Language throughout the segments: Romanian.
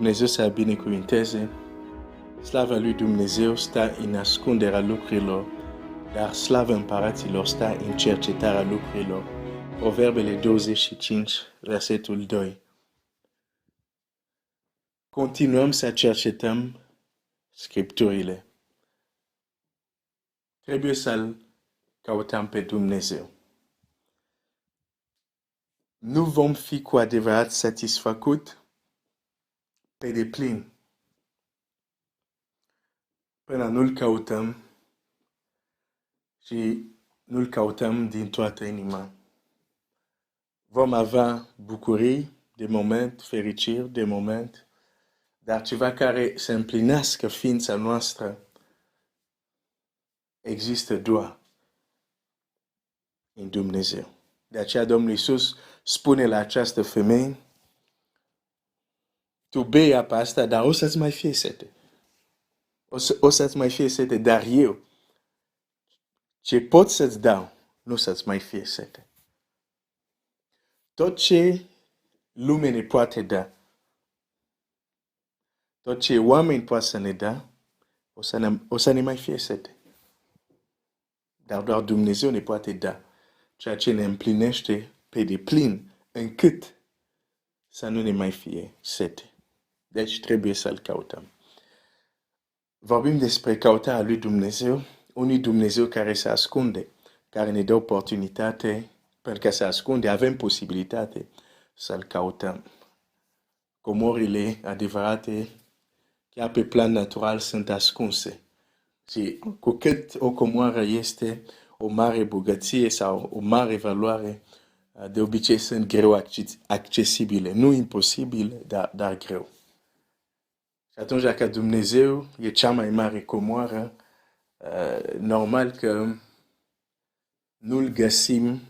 Dumnezeu să binecuvinteze. Slava lui Dumnezeu stă în ascunderea lucrurilor, dar slava împăraților stă în cercetarea lucrurilor. Proverbele 25, versetul 2. Continuăm să cercetăm Scripturile. Trebuie să-L căutăm pe Dumnezeu. Nu vom fi cu adevărat satisfăcut pe deplin până nu-L căutăm și nu-L căutăm din toată inima. Vom avea bucurii de moment, fericiri de moment, dar ceva care să împlinească ființa noastră există doar în Dumnezeu. De aceea Domnul Iisus spune la această femeie: tu bei apa asta, dar o să-ți mai fie sete. O să-ți mai fie sete, dar eu ce pot să-ți dau, nu să-ți mai fie sete. Tot ce lumea ne poate da, tot ce oameni poate să ne da, o să ne mai fie sete. Dar doar Dumnezeu ne poate da ceea ce ne împlinește pe deplin, încât să nu ne mai fie sete. Deci trebuie să-L căutăm. Vorbim despre căutarea lui Dumnezeu, unui Dumnezeu care se ascunde, care ne dă oportunitate, pentru că se ascunde, avem posibilitate să-L căutăm. Comorile adevărate, chiar pe plan natural, sunt ascunse. Și cu cât o comoară este o mare bogăție sau o mare valoare, de obicei sunt greu accesibile. Nu imposibil, dar greu. Și atunci, dacă Dumnezeu e cea mai mare comoară, normal că nu-L găsim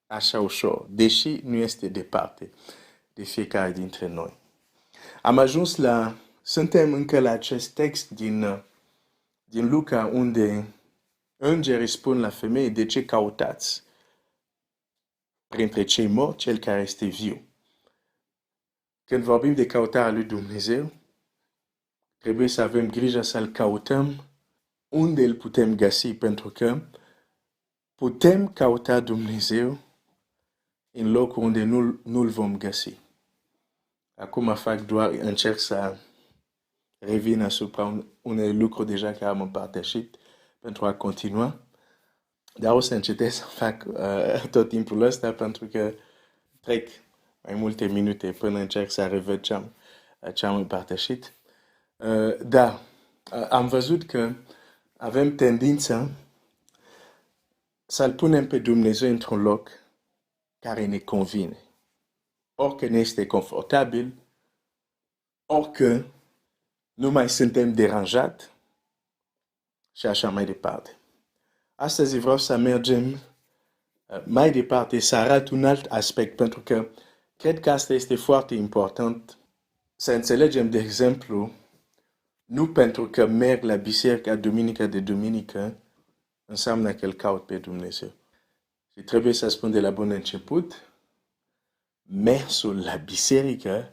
așa ușor, deși nu este departe de fiecare dintre noi. Suntem încă la acest text din Luca, unde îngerii spun la femeie: de ce căutați printre cei morți cel care este viu? Când vorbim de căutarea lui Dumnezeu, trebuie să avem grijă să-L căutăm unde îl putem găsi, pentru că putem căuta Dumnezeu în locul unde nu-L vom găsi. Acum încerc să revin asupra unei lucruri deja care am împărtășit pentru a continua. Dar o să încetez să fac tot timpul ăsta, pentru că trec mai multe minute până încerc să revăd ce am împărtășit. Da, am văzut că avem tendința să-L punem pe Dumnezeu într-un loc care ne convine. Orică ne este confortabil, orică nu mai suntem deranjat și așa mai departe. Astăzi vreau să mergem mai departe, să arăt un alt aspect, pentru că cred că asta este foarte important să înțelegem, de exemplu, nu pentru că merg la biserică duminică de duminică, înseamnă că îl caut pe Dumnezeu. Și trebuie să spun de la bun început, mersul la biserică,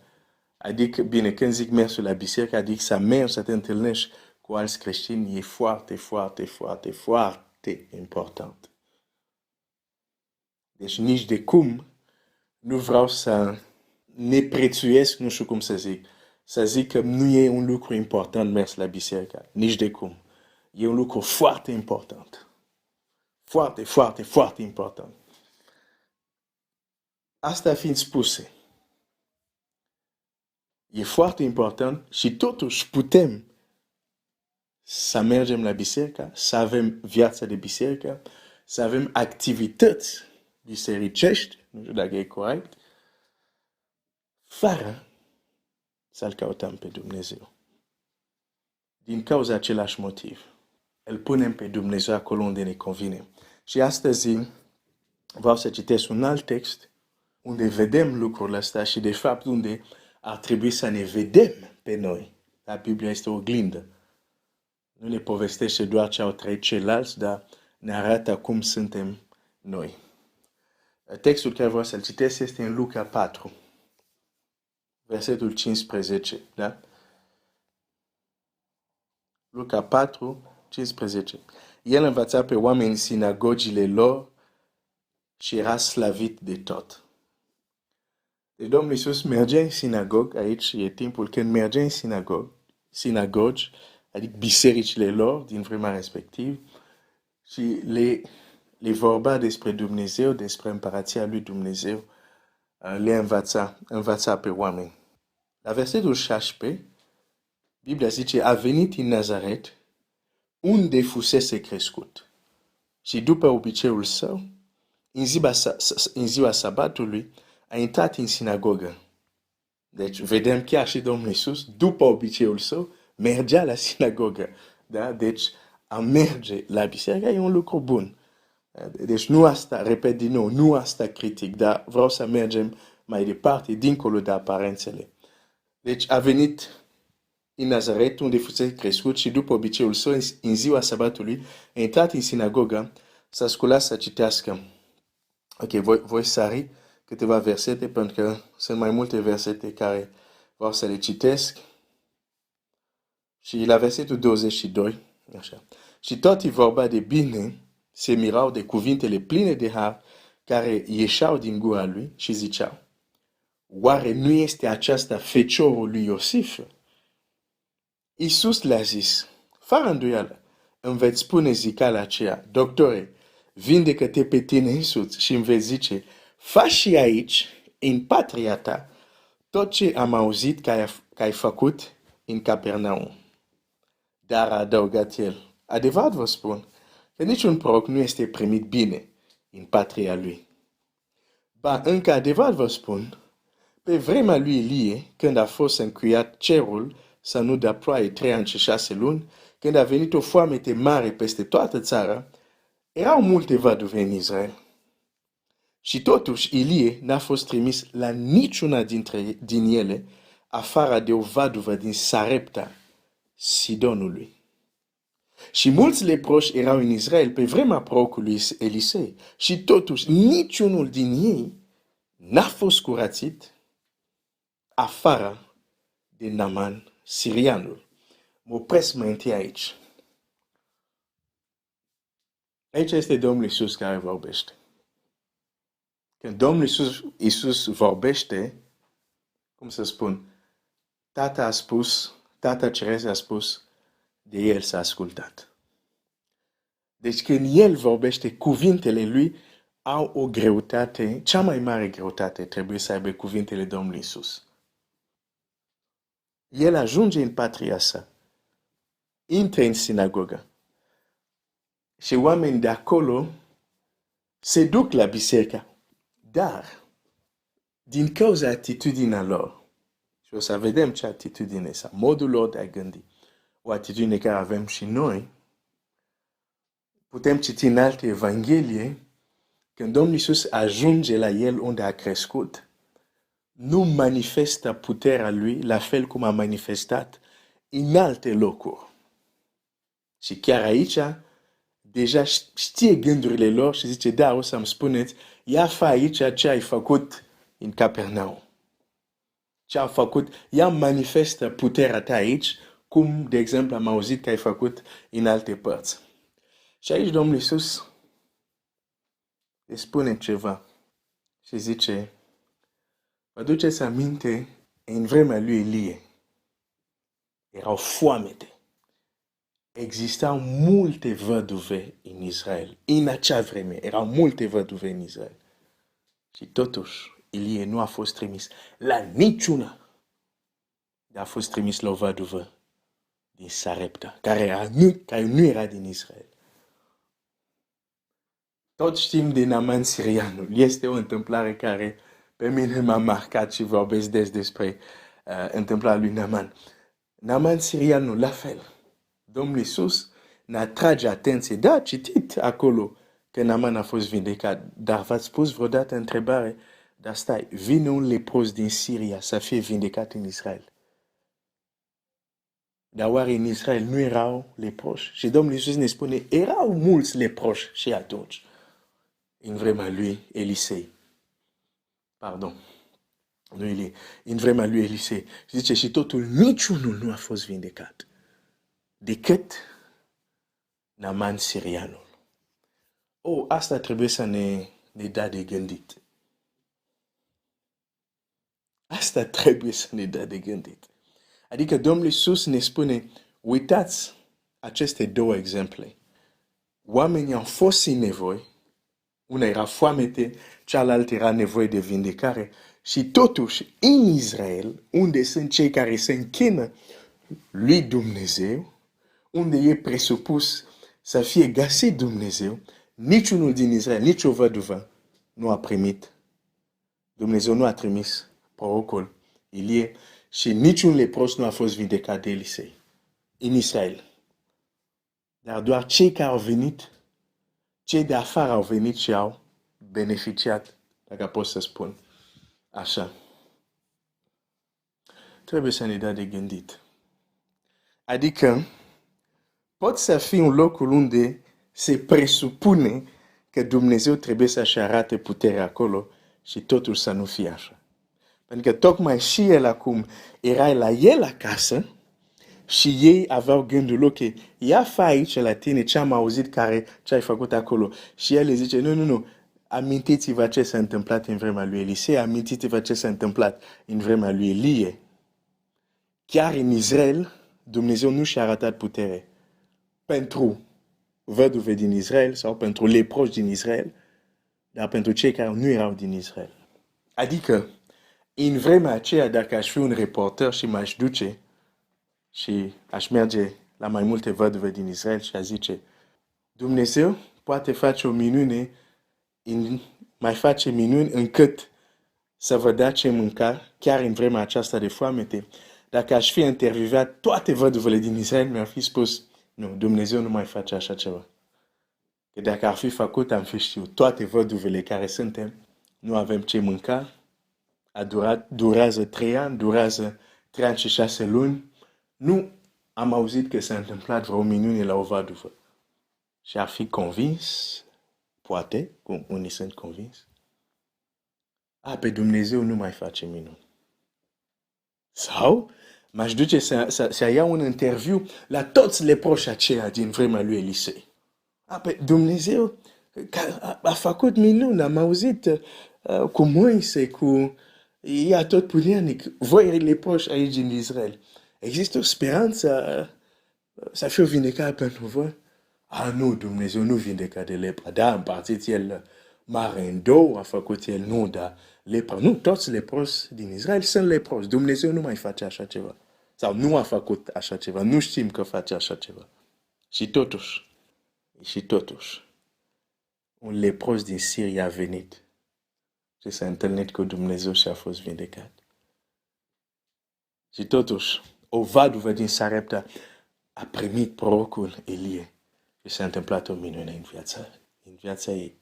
adică, bine, când zic mersul la biserică, adică să mergi să te întâlnești cu alți creștini, e foarte, foarte, foarte, foarte important. Deci nici de cum nu vreau să ne prețuiesc, nu știu cum să zic că nu e un lucru important mers la biserică. Nici de cum. E un lucru foarte important. Foarte, foarte, foarte important. Asta fiind spuse, e foarte important și totuși putem să mergem la biserică, să avem viața de biserică, să avem activități bisericești, nu știu dacă e corect, fără să-L căutăm pe Dumnezeu. Din cauza același motiv. Îl punem pe Dumnezeu acolo unde ne convine. Și astăzi vreau să citesc un alt text unde vedem lucrul ăsta și de fapt unde ar trebui să ne vedem pe noi. La Biblia este o oglindă. Nu ne povestește doar ce au trăit ceilalți, dar ne arată cum suntem noi. Textul care vreau să-l citesc este în Luca 4, versetul 15, da? Luca 4, 15. El învăța pe oameni în sinagogile lor și era slavit de tot. Deci Domnul Iisus mergea în sinagog, aici e timpul când mergea în sinagogi, adică bisericile lor din vremea respectiv, și le vorba despre Dumnezeu, despre împărația lui Dumnezeu, le învăța pe oameni. La versetul 16, Biblia zice, a venit în Nazaret, unde fusese crescut. Și după obiceiul său, în ziua sabatului, a intrat în sinagogă. Deci, vedem chiar și Domnul Iisus, după obiceiul său, mergea la sinagogă. Da? Deci, a merge la biserică e un lucru bun. Deci, nu asta, repet din nou, nu asta critic, dar vreau să mergem mai departe, dincolo de aparențele. Deci, a venit în Nazaret, unde fusese crescut și după obiceiul său, în ziua sabatului, a intrat în sinagogă, s-a sculat să citească. Ok, voi sari câteva versete, pentru că sunt mai multe versete care vreau să le citesc. Și la versetul 22, așa. Și tot îi vorba de bine, se mirau de cuvintele pline de har care ieșeau din gura lui și ziceau, oare nu este aceasta feciorul lui Iosif? Iisus le-a zis, fără îndoială, îmi veți spune zicala aceea, doctore, vindecă-te pe tine însuți și îmi veți zice, faci și aici, în patria ta, tot ce am auzit că ai făcut în Capernaum. Dar a adăugat el, adevărat vă spun, că niciun proroc nu este primit bine în patria lui. Ba încă adevărat vă spun, pe vremea lui Ilie, când a fost încuiat cerul să nu dea ploaie 3 ani și 6 luni, când a venit o foamete mare peste toată țara, erau multe văduve în Israel. Și totuși Ilie n-a fost trimis la niciuna din ele, afară de o văduvă din Sarepta, Sidonului. Și mulți leproși erau în Israel pe vremea prorocului Elisei, și totuși niciunul din ei n-a fost curățit, afară de Naaman, sirianul. Mă opresc mai întâi aici. Aici este Domnul Iisus care vorbește. Când Domnul Iisus vorbește, cum să spun, Tata Ceresc a spus, de el s-a ascultat. Deci când el vorbește, cuvintele lui au o greutate, cea mai mare greutate trebuie să aibă cuvintele Domnului Iisus. El ajunge în patria sa, intră în sinagogă și oameni de acolo se duc la biserică. Dar, din cauza atitudinea lor, și o să vedem ce atitudine este, modul lor de a gândi, o atitudine care avem și noi, putem citi în alte evanghelie, când Domnul Iisus ajunge la el unde a crescut, nu manifestă puterea lui la fel cum a manifestat în alte locuri. Și chiar aici, deja știe gândurile lor și zice, da, o să-mi spuneți, ia fă aici ce ai făcut în Capernaum. Ce a făcut, ea manifestă puterea ta aici, cum, de exemplu, am auzit că ai făcut în alte părți. Și aici Domnul Iisus îi spune ceva și zice, vă duceți aminte, în vremea lui Ilie, erau foamete. Existau multe văduve în Israel. În acea vreme erau multe văduve în Israel. Și totuși, Ilie nu a fost trimis la niciuna. Dar a fost trimis la o văduvă din Sarepta, care nu era din Israel. Tot știm de Naaman sirianul. Este o întâmplare care pe mine m-a marcat și vorbesc des despre întâmplarea lui Naaman. Naaman sirianul, la fel. Domnul Iisus ne atrage atenție. Da, citit acolo că Naaman a fost vindecat. Dar v-ați pus vreodată întrebare? Dar stai, vine un lepros din Siria să fie vindecat în Israel. Dar oare în Israel nu erau leproși? Și Domnul Iisus ne spune, erau mulți leproși și atunci, în vremea lui Elisei. Pardon. Nu, în vremea lui Elisei. Zice, și totul, niciunul nu a fost vindecat decât Naaman sirianul. Asta trebuie să ne dea de gândit. Asta trebuie să ne dea de gândit. Adică Domnul Iisus ne spune, uitați aceste două exemple. Oamenii au fost în nevoie, una era foamete, cealaltă era nevoie de vindecare și totuși în Israel, unde sunt cei care se închină lui Dumnezeu, unde e presupus să fie găsit Dumnezeu, niciunul din Israel, nici o văduvă nu a primit. Dumnezeu nu a trimis prorocul Ilie și niciun lepros nu a fost vindecat de Elisei în Israel. Dar doar cei care au venit, cei de afară au venit și au beneficiat, dacă pot să spun așa. Trebuie să ne dea de gândit. Adică, poți să fii un locul unde se presupune că Dumnezeu trebuie să-și arate puterea acolo și totul să nu fie așa. Pentru că tocmai și el acum era la el acasă și ei aveau gândul, ok, ia fă aici la tine ce am auzit ce ai făcut acolo. Și el le zice, nu, amintiți-vă ce s-a întâmplat în vremea lui Elisei, amintiți-vă ce s-a întâmplat în vremea lui Elie. Chiar în Israel, Dumnezeu nu și-a arătat putere pentru văduve din Israel sau pentru leproși din Israel, dar pentru cei care nu erau din Israel. Adică, în vremea aceea, dacă aș fi un reporter și m-aș duce și aș merge la mai multe văduve din Israel și aș zice, Dumnezeu poate face o minune, mai face minuni încât să vă dea ce mânca, chiar în vremea aceasta de foamete. Dacă aș fi intervievat toate văduvele din Israel, mi-ar fi spus, nu, Dumnezeu nu mai face așa ceva. Că dacă ar fi făcut, am fi știut, toate văduvele care suntem, nu avem ce mânca, durează 3 ani, durează 36 luni, nu am auzit că s-a întâmplat vreo minune la o văduvă. Și ar fi convins, poate, cum unii sunt convins, pe Dumnezeu nu mai face minuni. Sau m-aș duce să iau un interviu la toți leproși aceia din vremea lui Elisei. Pe Dumnezeu a făcut minuni, am auzit cu Moise, cu ea tot puternic, voi leproși aici din Israel. Există o speranță să fie o vindecare pentru voi? Nu, Dumnezeu nu vindecă de lepra. Da, împărțit el mare în două, a făcut el nu, dar lepra. Nu, toți leproși din Israel sunt leproși. Dumnezeu nu mai face așa ceva. Sau nu a făcut așa ceva. Nu știm că face așa ceva. Și totuși, un lepros din Siria a venit și s-a întâlnit cu Dumnezeu și a fost vindecat. Și totuși, o văduvă din Sarepta a primit prorocul Elie și s-a întâmplat o minune în viața ei.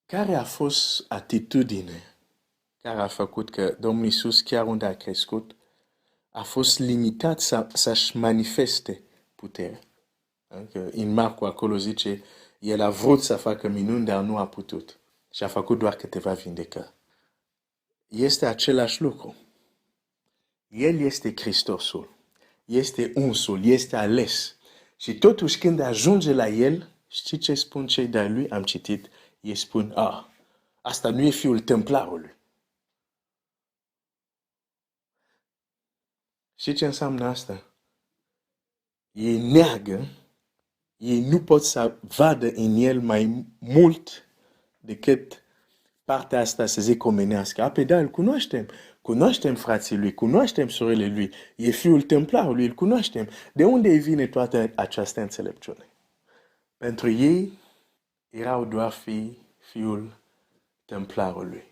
Care a fost atitudine care a făcut că Domnul Iisus, chiar unde a crescut, a fost limitat să-și manifeste puterea? În Marcu acolo zice, el a vrut să facă minuni, dar nu a putut. Și a făcut doar câteva vindecări. Este același lucru. El este Hristosul. Este unsul, este ales. Și totuși când ajunge la el, știi ce spun cei de-a lui? Am citit, ei spun, asta nu e fiul templarului. Știi ce înseamnă asta? Ei neagă, ei nu pot să vadă în el mai mult decât partea asta, să zic, omenească. Pe da, îl cunoaștem. Cunoaștem frații lui, cunoaștem surorile lui. E fiul templarului, îl cunoaștem. De unde îi vine toată această înțelepciune? Pentru ei, erau doar fiul templarului.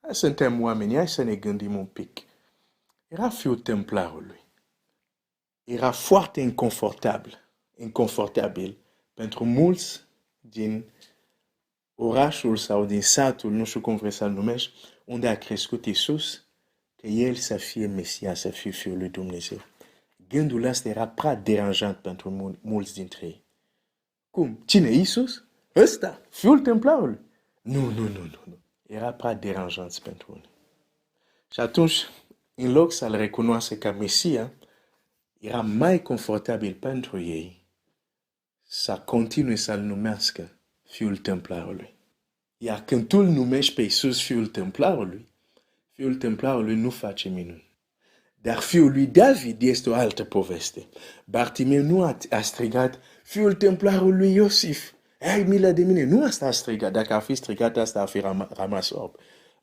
Hai suntem oameni, hai să ne gândim un pic. Era fiul templarului. Era foarte inconfortabil pentru mulți din orașul sau din satul, nu știu cum vrei să-l numești, unde a crescut Iisus, că el să fie Mesia, să fie Fiul lui Dumnezeu. Gândul ăsta era prea deranjant pentru mulți dintre ei. Cum? Cine? Iisus? Ăsta? Fiul templarului? Nu. era prea deranjant pentru unii. Și atunci, în loc să-L recunoască ca Mesia, era mai confortabil pentru ei să continue să-L numească Fiul Templarului. Iar când tu îl numești pe Iisus Fiul Templarului nu face minuni. Dar fiul lui David este o altă poveste. Bartimeu nu a strigat, Fiul Templarului lui Iosif, ai milă de mine. Nu asta a strigat. Dacă ar fi strigat asta, ar fi rămas orb.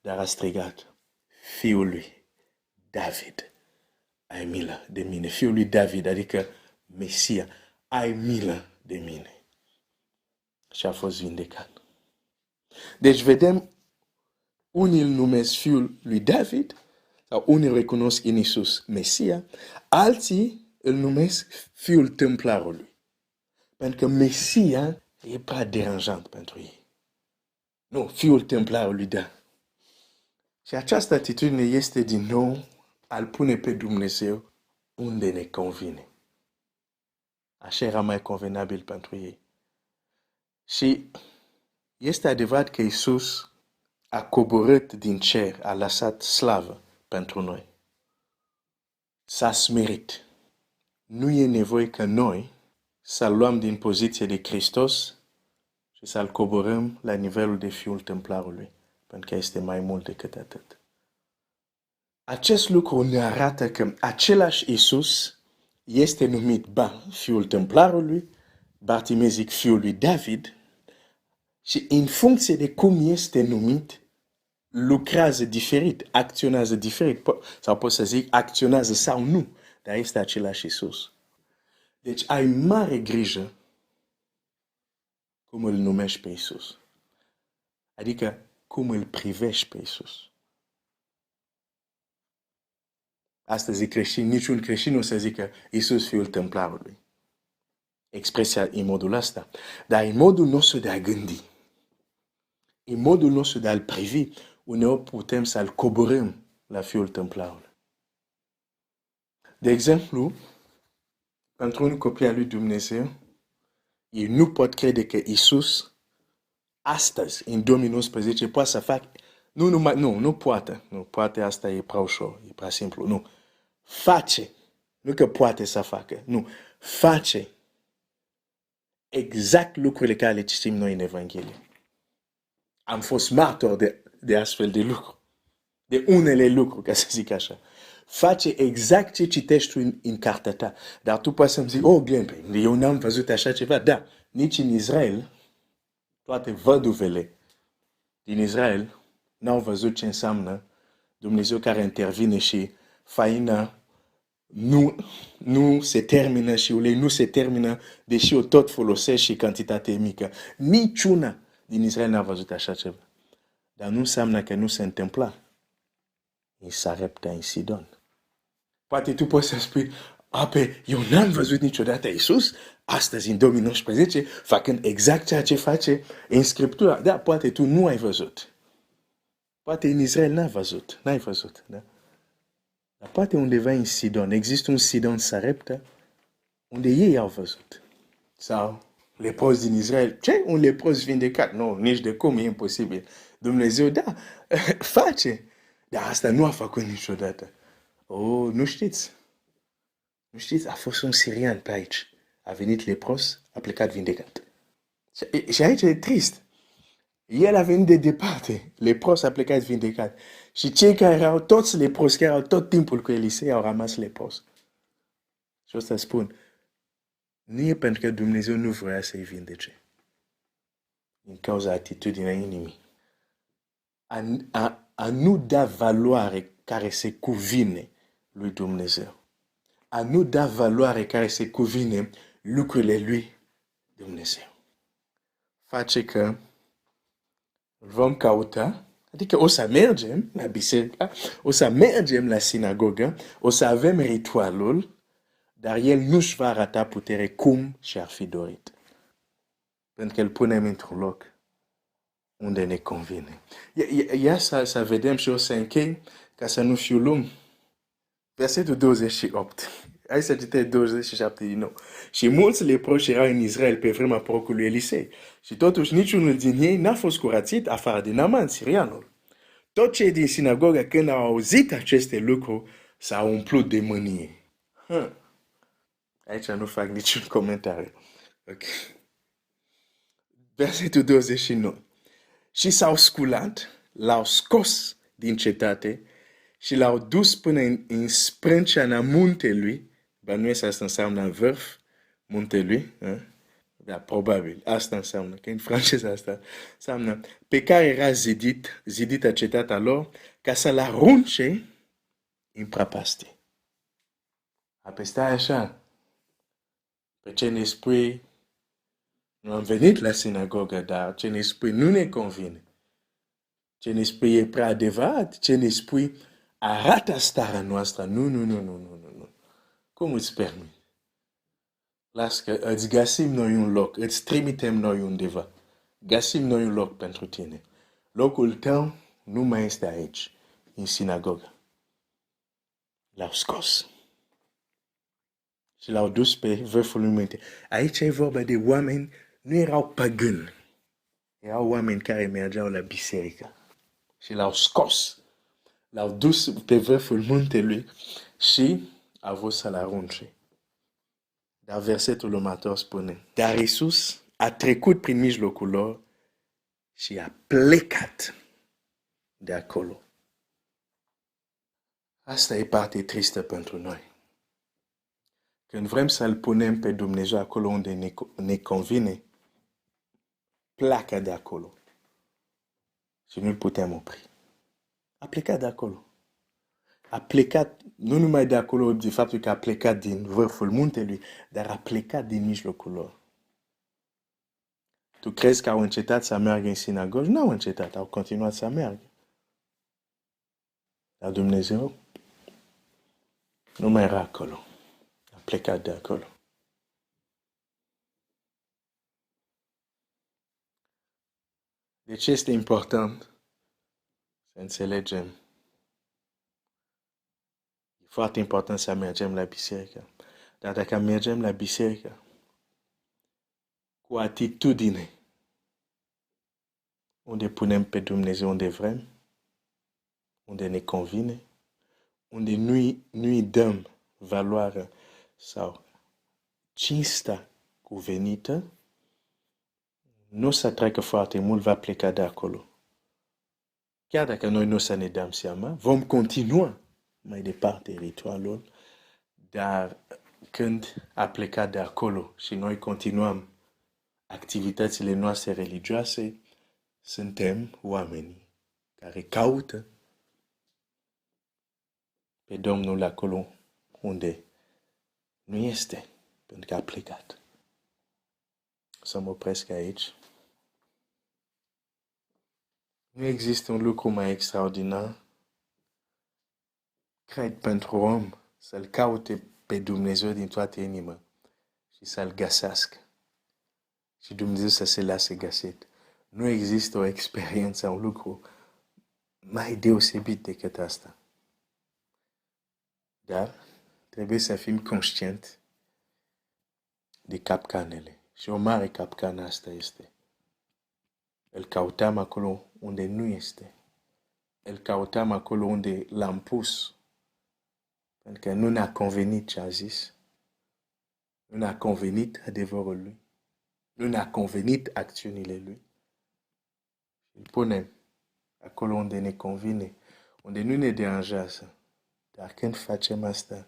Dar a strigat, Fiul lui David, ai milă de mine. Fiul lui David, adică Mesia, ai milă de mine. Și a fost vindecat. Deci vedem, unii îl numesc Fiul lui David, sau unii recunosc în Iisus Mesia, alții îl numesc Fiul Templarului. Pentru că Mesia e prea deranjant pentru ei. Nu, Fiul Templarului, da. Și această atitudine este din nou a-L pune pe Dumnezeu unde ne convine. Așa era mai convenabil pentru ei. Și este adevărat că Iisus a coborât din cer, a lăsat slavă pentru noi. S-a smerit. Nu e nevoie că noi să-L luăm din poziție de Hristos și să-L coborâm la nivelul de Fiul Templarului, pentru că este mai mult decât atât. Acest lucru ne arată că același Iisus este numit Fiul Templarului, Bartimeu zic Fiul lui David, și în funcție de cum este numit, lucrează diferit, acționează diferit, sau pot să zic acționează sau nu, dar este același Iisus. Deci ai mare grijă cum îl numești pe Iisus. Adică cum îl privești pe Iisus. Astăzi creștin, niciun creștin nu se zică Iisus Fiul Templarului. Expresia în modul ăsta. Dar în modul nostru de a gândi, în modul nostru de a-L privi, uneori putem să-L coborâm la Fiul Templarului. De exemplu, pentru un copil al lui Dumnezeu, ei nu pot crede că Iisus, astăzi, în 2019, poate să facă. Nu poate. Nu poate, asta e prea ușor, e prea simplu. Nu. Face. Nu că poate să facă. Nu. Face exact lucrurile care le citim noi în Evanghelie. Am fost martor de astfel de lucruri. De unele lucruri, ca să zic așa. Face exact ce citești tu în cartea ta. Dar tu poți să-mi zici, Glenn, eu n-am văzut așa ceva. Da, nici în Israel, toate văduvele din Israel n-au văzut ce înseamnă Dumnezeu care intervine și faina nu se termină și ulei nu se termină, deși o tot folosești și cantitate mică. Niciuna din Israel n-a văzut așa ceva. Dar nu înseamnă că nu se întâmpla în Sarepta, în Sidon. Poate tu poți să spui, eu n-am văzut niciodată Iisus, astăzi în 2019, făcând exact ceea ce face în Scriptura. Da, poate tu nu ai văzut. Poate în Israel n-ai văzut. Da? Dar poate undeva în Sidon, există un Sidon Sarepta, unde ei au văzut. Sau leprozi din Israel. Ce? Un lepros vindecat? Nu, nici de cum, e imposibil. Dumnezeu, da, face. Dar asta nu a făcut niciodată. Nu știți. Nu știți, a fost un sirian pe aici. A venit lepros, a plecat vindecat. Și aici e trist. El a venit de departe. Lepros a plecat vindecat. Și cei care erau toți lepros, care erau tot timpul cu Elisei, au rămas lepros. Și o să spun, nu e pentru că Dumnezeu nu vrea să-i vindece. Din cauza atitudinii inimii. A nu da valoare care se cuvine lui Dumnezeu. A nu da valoare care se cuvine lucrurile lui Dumnezeu. Face că vom cauta, adică o să mergem la biserică, o să mergem la sinagogă, o să avem ritualul, dar el nu-și va arăta putere cum și-ar fi dorit. Pentru că îl punem într-un loc unde ne convine. Ia să vedem și o să închei ca să nu fiu lung. Versetul 28. Hai să citesc 27 din nou. Și mulți leproși erau în Israel pe vremea prorocului Elisei. Și totuși niciunul din ei n-a fost curățit afară de Naaman, sirianul. Tot cei din sinagogă, când au auzit aceste lucruri, s-au umplut de mânie. Aici nu fac niciun comentariu. Ok. Versetul 29. Și s-au sculat, l-au scos din cetate și l-au dus până în sprâncena muntelui. Bănuiesc asta înseamnă în vârf, muntelui. Da, probabil. Asta înseamnă, că în franceză asta înseamnă pe care era zidită cetatea lor, ca să-l arunce în prăpastie. Apoi stai așa. Pe ce ne spui, nu am venit la sinagogă, dar ce ne spui nu ne convine. Ce ne spui e prea adevărat, ce ne spui arată starea noastră. Nu. Cum îți permit? Las că îți găsim noi un loc, îți trimitem noi undeva. Găsim noi un loc pentru tine. Locul tău nu mai este aici, în sinagogă. L-au scos. Și l-au dus pe vârful munte. Aici e vorba de oameni, nu erau pagâni. Erau oameni care mergeau la biserică. Și l-au scos. L-au dus pe vârful muntelui și a vrut să-l arunce. Dar versetul următor spune, dar Iisus a trecut prin mijlocul lor și a plecat de acolo. Asta e partea tristă pentru noi. Când vrem să-L punem pe Dumnezeu acolo unde ne convine, pleacă de acolo. Și nu-L putem opri. A plecat de acolo. A plecat, nu numai de acolo, de faptul că a plecat din vârful muntelui, dar a plecat din mijlocul lor. Tu crezi că au încetat să meargă în sinagogă? Nu au încetat, au continuat să meargă. Dar Dumnezeu nu mai era acolo. A plecat de acolo. Deci este important să înțelegem. E foarte important să mergem la biserică. Dar dacă mergem la biserică cu atitudine, unde punem pe Dumnezeu unde vrem, unde ne convine, unde nu-i dăm valoare sau cinsta cuvenită, nu o să treacă foarte mult, va pleca de acolo. Chiar dacă noi nu o să ne dăm seama, vom continua mai departe ritualul, dar când a plecat de acolo și noi continuăm activitățile noastre religioase, suntem oamenii care caută pe Domnul acolo unde nu este, pentru că a plecat. Să mă opresc aici. Nu există un lucru mai extraordinar, cred, pentru om să-L caute pe Dumnezeu din toată inima și să-L găsească. Și Dumnezeu să se lase găsit. Nu există o experiență, un lucru mai deosebit decât asta. Dar trebuie să fim conștienți de capcanele. Și o mare capcană asta este. Îl căutam acolo unde nu este. Îl căutam acolo unde l-am pus. Pentru că nu ne-a convenit ce a zis. Nu ne-a convenit adevărul lui. Nu ne-a convenit acțiunile lui. Îl punem acolo unde ne convine, unde nu ne deranjează. Dar când facem asta,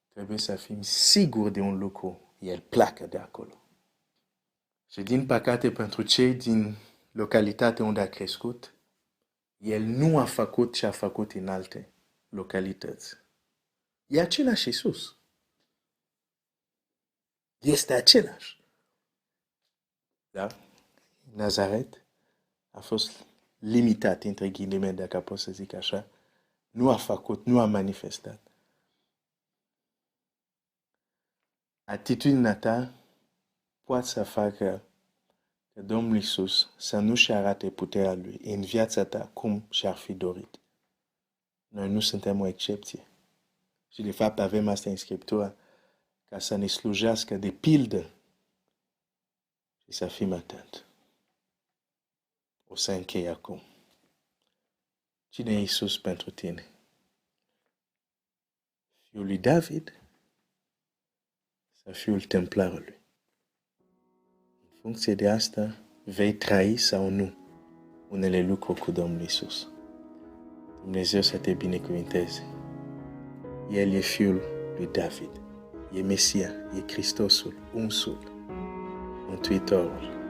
trebuie să fim siguri de un lucru. El pleacă de acolo. Și din păcate pentru cei din localitatea unde a crescut, el nu a făcut ce a făcut în alte localități. E același Iisus. Este același. Da? Nazaret a fost limitat, între ghilimele, dacă pot să zic așa. Nu a făcut, nu a manifestat. Atitudinea ta poate să facă că Domnul Iisus să nu-și arate puterea Lui în viața ta cum și-ar fi dorit. Noi nu suntem o excepție. Și de fapt avem asta în Scriptură ca să ne slujească de pildă și să fim atenți. O să închei acum. Cine e Iisus pentru tine? Fiul lui David sau fiul templarului? În funcție de asta, vei trăi sau nu unele lucruri cu Domnul Iisus. Dumnezeu să te binecuvinteze. El e fiul lui David. E Mesia, e Hristosul, unsul, Mântuitorul.